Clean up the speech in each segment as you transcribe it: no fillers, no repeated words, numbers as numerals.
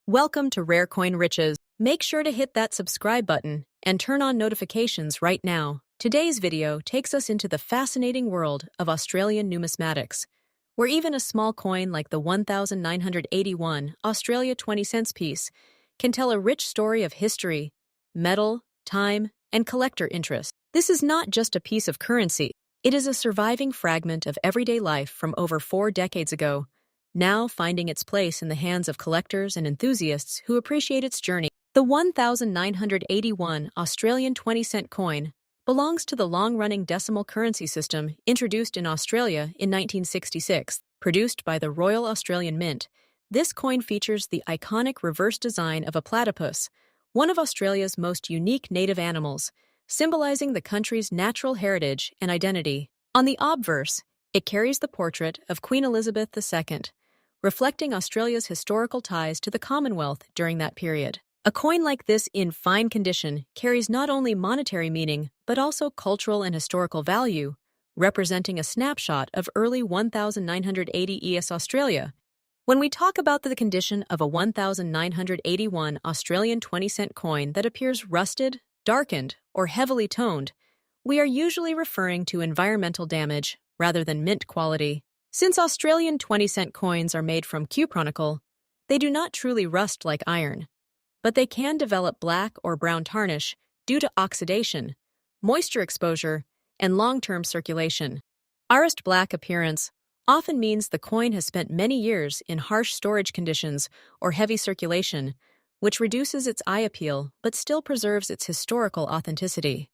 Welcome to Rare Coin Riches. Make sure to hit that subscribe button and turn on notifications right now. Today's video takes us into the fascinating world of Australian numismatics, where even a small coin like the 1981 Australia 20 cents piece can tell a rich story of history, metal, time, and collector interest. This is not just a piece of currency, it is a surviving fragment of everyday life from over 4 decades ago, now finding its place in the hands of collectors and enthusiasts who appreciate its journey. The 1981 Australian 20-cent coin belongs to the long-running decimal currency system introduced in Australia in 1966. Produced by the Royal Australian Mint, this coin features the iconic reverse design of a platypus, one of Australia's most unique native animals, symbolizing the country's natural heritage and identity. On the obverse, it carries the portrait of Queen Elizabeth II, reflecting Australia's historical ties to the Commonwealth during that period. A coin like this in fine condition carries not only monetary meaning, but also cultural and historical value, representing a snapshot of early 1980 ES Australia. When we talk about the condition of a 1981 Australian 20-cent coin that appears rusted, darkened, or heavily toned, we are usually referring to environmental damage rather than mint quality. Since Australian 20-cent coins are made from cupronickel, they do not truly rust like iron, but they can develop black or brown tarnish due to oxidation, moisture exposure, and long-term circulation. Arist black appearance often means the coin has spent many years in harsh storage conditions or heavy circulation, which reduces its eye appeal but still preserves its historical authenticity.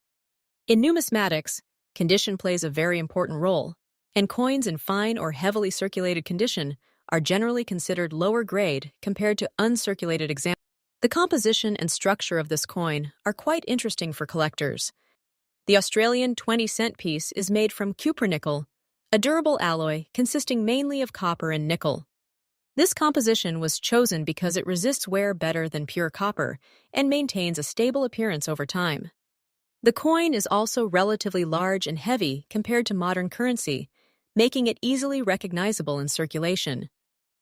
In numismatics, condition plays a very important role, and coins in fine or heavily circulated condition are generally considered lower grade compared to uncirculated examples. The composition and structure of this coin are quite interesting for collectors. The Australian 20-cent piece is made from cupronickel, a durable alloy consisting mainly of copper and nickel. This composition was chosen because it resists wear better than pure copper and maintains a stable appearance over time. The coin is also relatively large and heavy compared to modern currency, making it easily recognizable in circulation.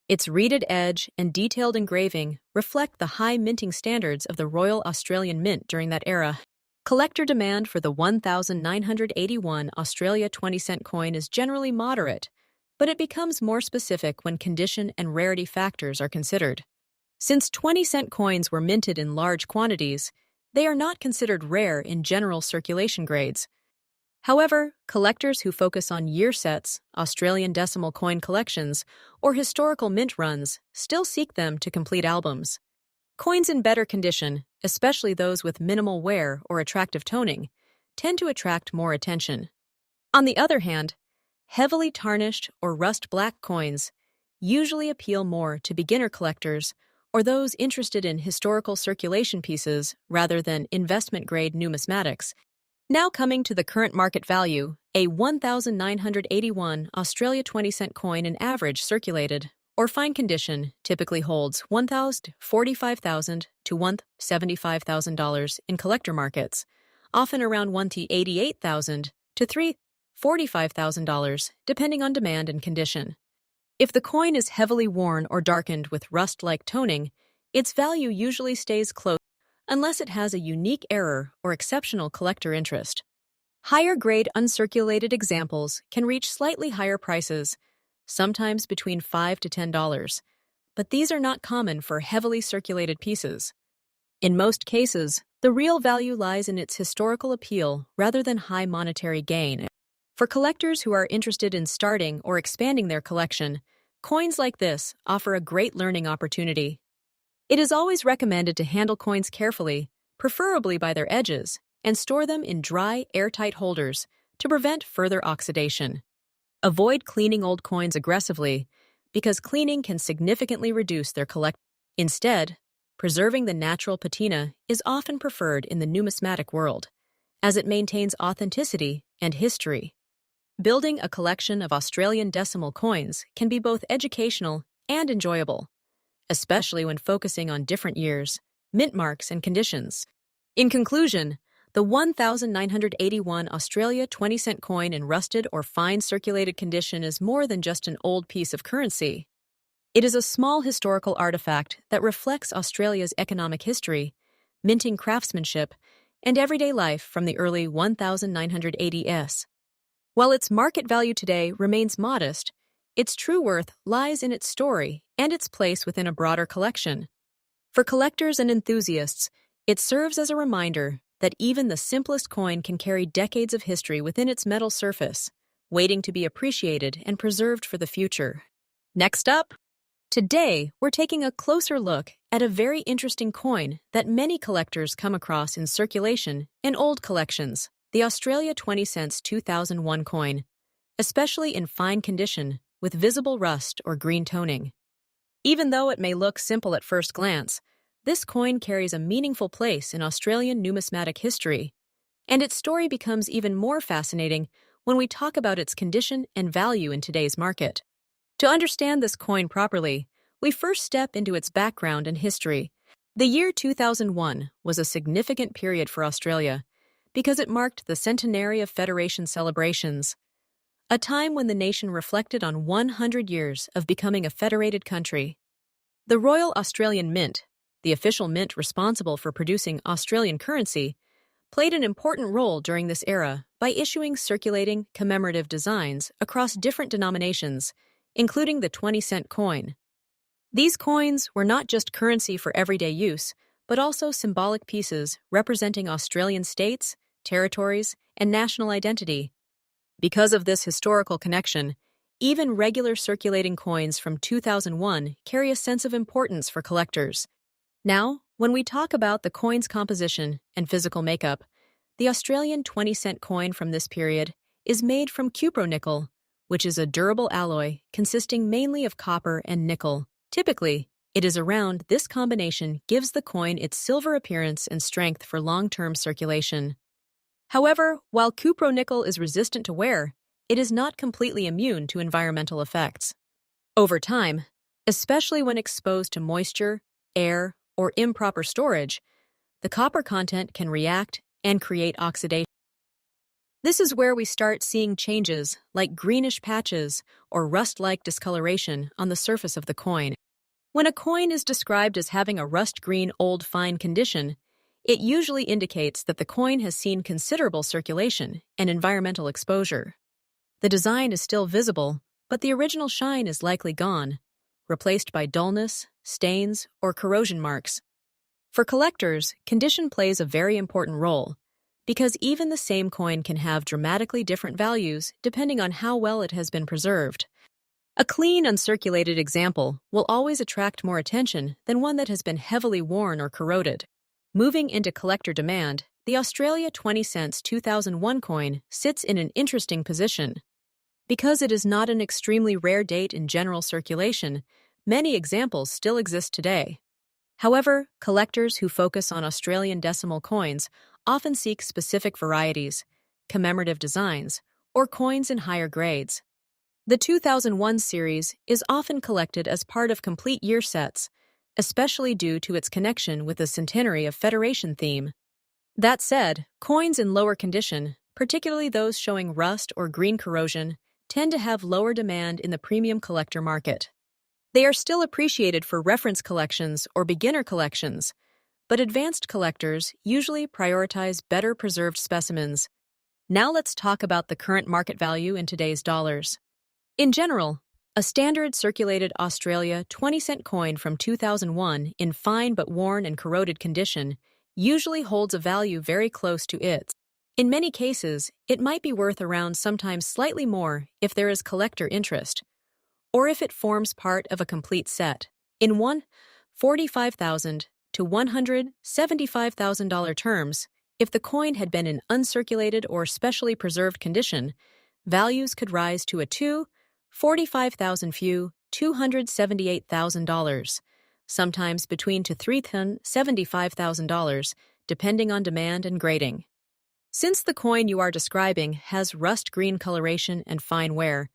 Its reeded edge and detailed engraving reflect the high minting standards of the Royal Australian Mint during that era. Collector demand for the 1981 Australia 20-cent coin is generally moderate, but it becomes more specific when condition and rarity factors are considered. Since 20-cent coins were minted in large quantities, they are not considered rare in general circulation grades. However, collectors who focus on year sets, Australian decimal coin collections, or historical mint runs still seek them to complete albums. Coins in better condition, especially those with minimal wear or attractive toning, tend to attract more attention. On the other hand, heavily tarnished or rust-black coins usually appeal more to beginner collectors or those interested in historical circulation pieces rather than investment-grade numismatics. Now coming to the current market value, a 1981 Australia 20-cent coin in average circulated or fine condition typically holds $1,045,000 to $175,000 in collector markets, often around $188,000 to $345,000 depending on demand and condition. If the coin is heavily worn or darkened with rust-like toning, its value usually stays close unless it has a unique error or exceptional collector interest. Higher-grade uncirculated examples can reach slightly higher prices, sometimes between $5 to $10, but these are not common for heavily circulated pieces. In most cases, the real value lies in its historical appeal rather than high monetary gain. For collectors who are interested in starting or expanding their collection, coins like this offer a great learning opportunity. It is always recommended to handle coins carefully, preferably by their edges, and store them in dry, airtight holders to prevent further oxidation. Avoid cleaning old coins aggressively, because cleaning can significantly reduce their collection. Instead, preserving the natural patina is often preferred in the numismatic world, as it maintains authenticity and history. Building a collection of Australian decimal coins can be both educational and enjoyable, especially when focusing on different years, mint marks, and conditions. In conclusion, the 1981 Australia 20-cent coin in rusted or fine circulated condition is more than just an old piece of currency. It is a small historical artifact that reflects Australia's economic history, minting craftsmanship, and everyday life from the early 1980s. While its market value today remains modest, its true worth lies in its story and its place within a broader collection. For collectors and enthusiasts, it serves as a reminder that even the simplest coin can carry decades of history within its metal surface, waiting to be appreciated and preserved for the future. Next up, today we're taking a closer look at a very interesting coin that many collectors come across in circulation in old collections, the Australia 20 cents 2001 coin, especially in fine condition with visible rust or green toning. Even though it may look simple at first glance, this coin carries a meaningful place in Australian numismatic history, and its story becomes even more fascinating when we talk about its condition and value in today's market. To understand this coin properly, we first step into its background and history. The year 2001 was a significant period for Australia because it marked the centenary of Federation celebrations, a time when the nation reflected on 100 years of becoming a federated country. The Royal Australian Mint, the official mint responsible for producing Australian currency, played an important role during this era by issuing circulating commemorative designs across different denominations, including the 20-cent coin. These coins were not just currency for everyday use, but also symbolic pieces representing Australian states, territories, and national identity. Because of this historical connection, even regular circulating coins from 2001 carry a sense of importance for collectors. Now, when we talk about the coin's composition and physical makeup, the Australian 20-cent coin from this period is made from cupronickel, which is a durable alloy consisting mainly of copper and nickel. Typically, it is around this combination gives the coin its silver appearance and strength for long-term circulation. However, while cupronickel is resistant to wear, it is not completely immune to environmental effects. Over time, especially when exposed to moisture, air, or improper storage, the copper content can react and create oxidation. This is where we start seeing changes like greenish patches or rust-like discoloration on the surface of the coin. When a coin is described as having a rust-green old fine condition, it usually indicates that the coin has seen considerable circulation and environmental exposure. The design is still visible, but the original shine is likely gone, replaced by dullness, stains, or corrosion marks. For collectors, condition plays a very important role, because even the same coin can have dramatically different values depending on how well it has been preserved. A clean, uncirculated example will always attract more attention than one that has been heavily worn or corroded. Moving into collector demand, the Australia 20 cents 2001 coin sits in an interesting position. Because it is not an extremely rare date in general circulation, many examples still exist today. However, collectors who focus on Australian decimal coins often seek specific varieties, commemorative designs, or coins in higher grades. The 2001 series is often collected as part of complete year sets, especially due to its connection with the centenary of Federation theme. That said, coins in lower condition, particularly those showing rust or green corrosion, tend to have lower demand in the premium collector market. They are still appreciated for reference collections or beginner collections, but advanced collectors usually prioritize better preserved specimens. Now let's talk about the current market value in today's dollars. In general, a standard circulated Australia 20-cent coin from 2001 in fine but worn and corroded condition usually holds a value very close to its. In many cases, it might be worth around sometimes slightly more if there is collector interest, or if it forms part of a complete set. In $45,000 to $175,000 terms, if the coin had been in uncirculated or specially preserved condition, values could rise to a $45,000 few $278,000, sometimes between to $375,000, depending on demand and grading. Since the coin you are describing has rust-green coloration and fine wear,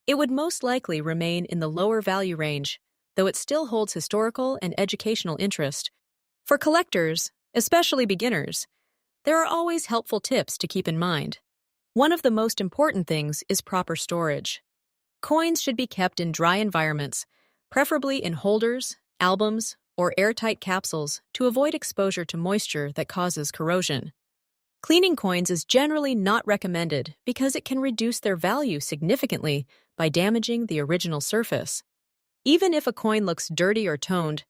it would most likely remain in the lower value range, though it still holds historical and educational interest. For collectors, especially beginners, there are always helpful tips to keep in mind. One of the most important things is proper storage. Coins should be kept in dry environments, preferably in holders, albums, or airtight capsules to avoid exposure to moisture that causes corrosion. Cleaning coins is generally not recommended because it can reduce their value significantly by damaging the original surface. Even if a coin looks dirty or toned,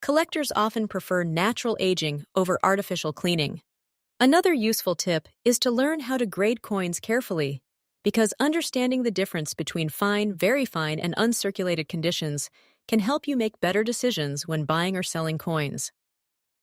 collectors often prefer natural aging over artificial cleaning. Another useful tip is to learn how to grade coins carefully, because understanding the difference between fine, very fine, and uncirculated conditions can help you make better decisions when buying or selling coins.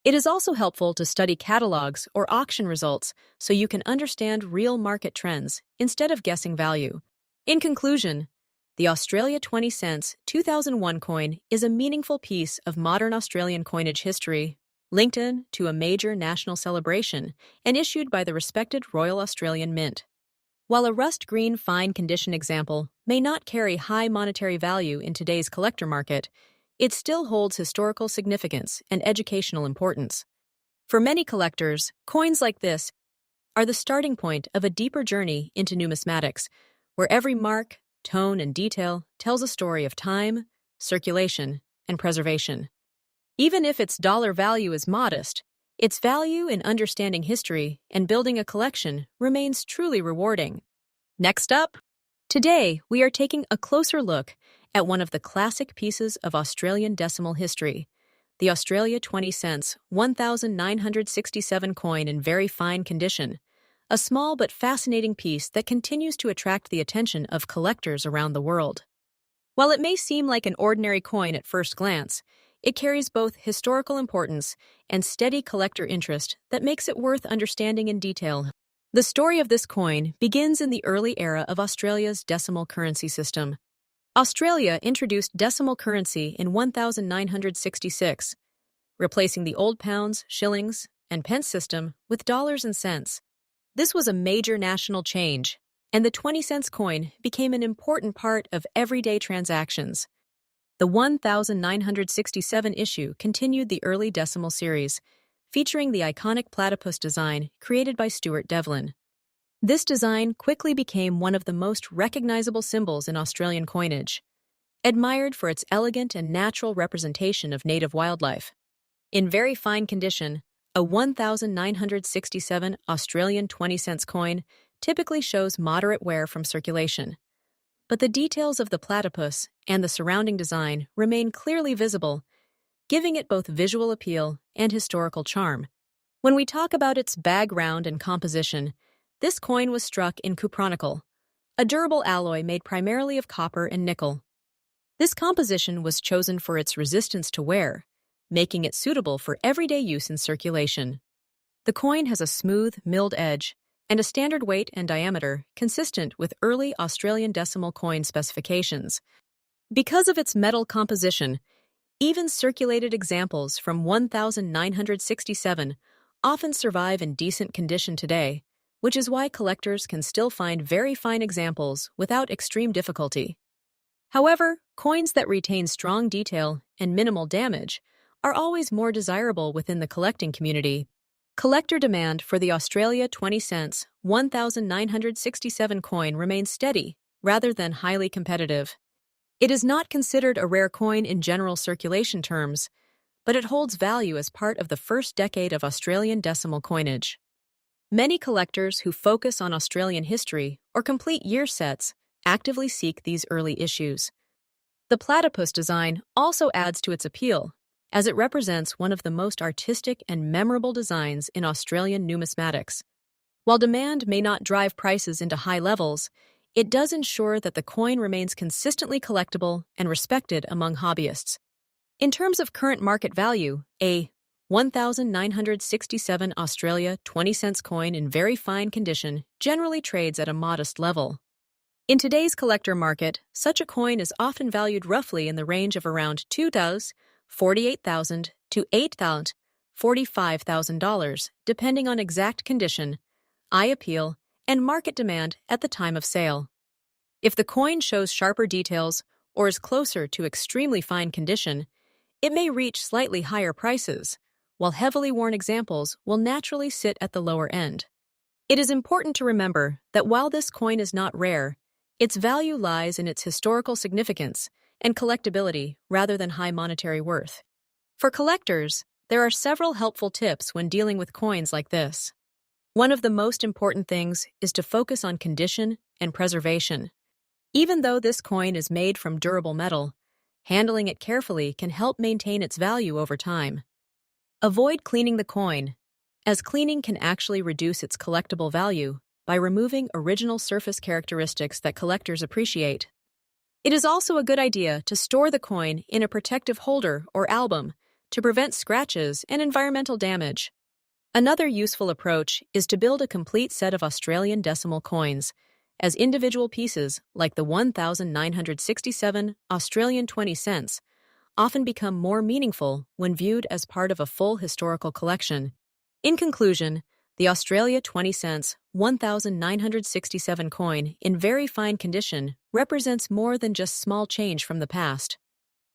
It is also helpful to study catalogs or auction results so you can understand real market trends instead of guessing value. In conclusion, the Australia 20 cents 2001 coin is a meaningful piece of modern Australian coinage history, linked in to a major national celebration and issued by the respected Royal Australian Mint. While a rust green fine condition example may not carry high monetary value in today's collector market, it still holds historical significance and educational importance. For many collectors, coins like this are the starting point of a deeper journey into numismatics, where every mark, tone, and detail tells a story of time, circulation, and preservation. Even if its dollar value is modest, its value in understanding history and building a collection remains truly rewarding. Next up, today we are taking a closer look at one of the classic pieces of Australian decimal history, the Australia 20 cents 1967 coin in very fine condition, a small but fascinating piece that continues to attract the attention of collectors around the world. While it may seem like an ordinary coin at first glance, it carries both historical importance and steady collector interest that makes it worth understanding in detail. The story of this coin begins in the early era of Australia's decimal currency system. Australia introduced decimal currency in 1966, replacing the old pounds, shillings, and pence system with dollars and cents. This was a major national change, and the 20 cents coin became an important part of everyday transactions. The 1967 issue continued the early decimal series, featuring the iconic platypus design created by Stuart Devlin. This design quickly became one of the most recognizable symbols in Australian coinage, admired for its elegant and natural representation of native wildlife. In very fine condition, a 1967 Australian 20 cents coin typically shows moderate wear from circulation. But the details of the platypus and the surrounding design remain clearly visible, giving it both visual appeal and historical charm. When we talk about its background and composition, this coin was struck in cupronickel, a durable alloy made primarily of copper and nickel. This composition was chosen for its resistance to wear, making it suitable for everyday use in circulation. The coin has a smooth, milled edge and a standard weight and diameter consistent with early Australian decimal coin specifications. Because of its metal composition, even circulated examples from 1967 often survive in decent condition today, which is why collectors can still find very fine examples without extreme difficulty. However, coins that retain strong detail and minimal damage are always more desirable within the collecting community. Collector demand for the Australia 20 cents 1967 coin remains steady rather than highly competitive. It is not considered a rare coin in general circulation terms, but it holds value as part of the first decade of Australian decimal coinage. Many collectors who focus on Australian history or complete year sets actively seek these early issues. The platypus design also adds to its appeal, as it represents one of the most artistic and memorable designs in Australian numismatics. While demand may not drive prices into high levels, it does ensure that the coin remains consistently collectible and respected among hobbyists. In terms of current market value, a 1967 Australia 20 cents coin in very fine condition generally trades at a modest level. In today's collector market, such a coin is often valued roughly in the range of around $2,048,000 to $8,045,000, depending on exact condition, eye appeal, and market demand at the time of sale. If the coin shows sharper details or is closer to extremely fine condition, it may reach slightly higher prices, while heavily worn examples will naturally sit at the lower end. It is important to remember that while this coin is not rare, its value lies in its historical significance and collectability rather than high monetary worth. For collectors, there are several helpful tips when dealing with coins like this. One of the most important things is to focus on condition and preservation. Even though this coin is made from durable metal, handling it carefully can help maintain its value over time. Avoid cleaning the coin, as cleaning can actually reduce its collectible value by removing original surface characteristics that collectors appreciate. It is also a good idea to store the coin in a protective holder or album to prevent scratches and environmental damage. Another useful approach is to build a complete set of Australian decimal coins, as individual pieces like the 1,967 Australian 20 cents often become more meaningful when viewed as part of a full historical collection. In conclusion, the Australia 20 cents 1,967 coin in very fine condition represents more than just small change from the past.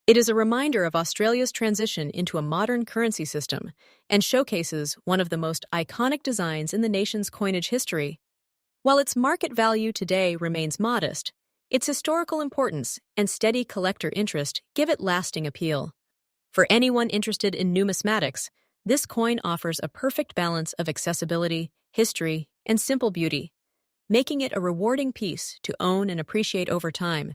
It is a reminder of Australia's transition into a modern currency system and showcases one of the most iconic designs in the nation's coinage history. While its market value today remains modest, its historical importance and steady collector interest give it lasting appeal. For anyone interested in numismatics, this coin offers a perfect balance of accessibility, history, and simple beauty, making it a rewarding piece to own and appreciate over time.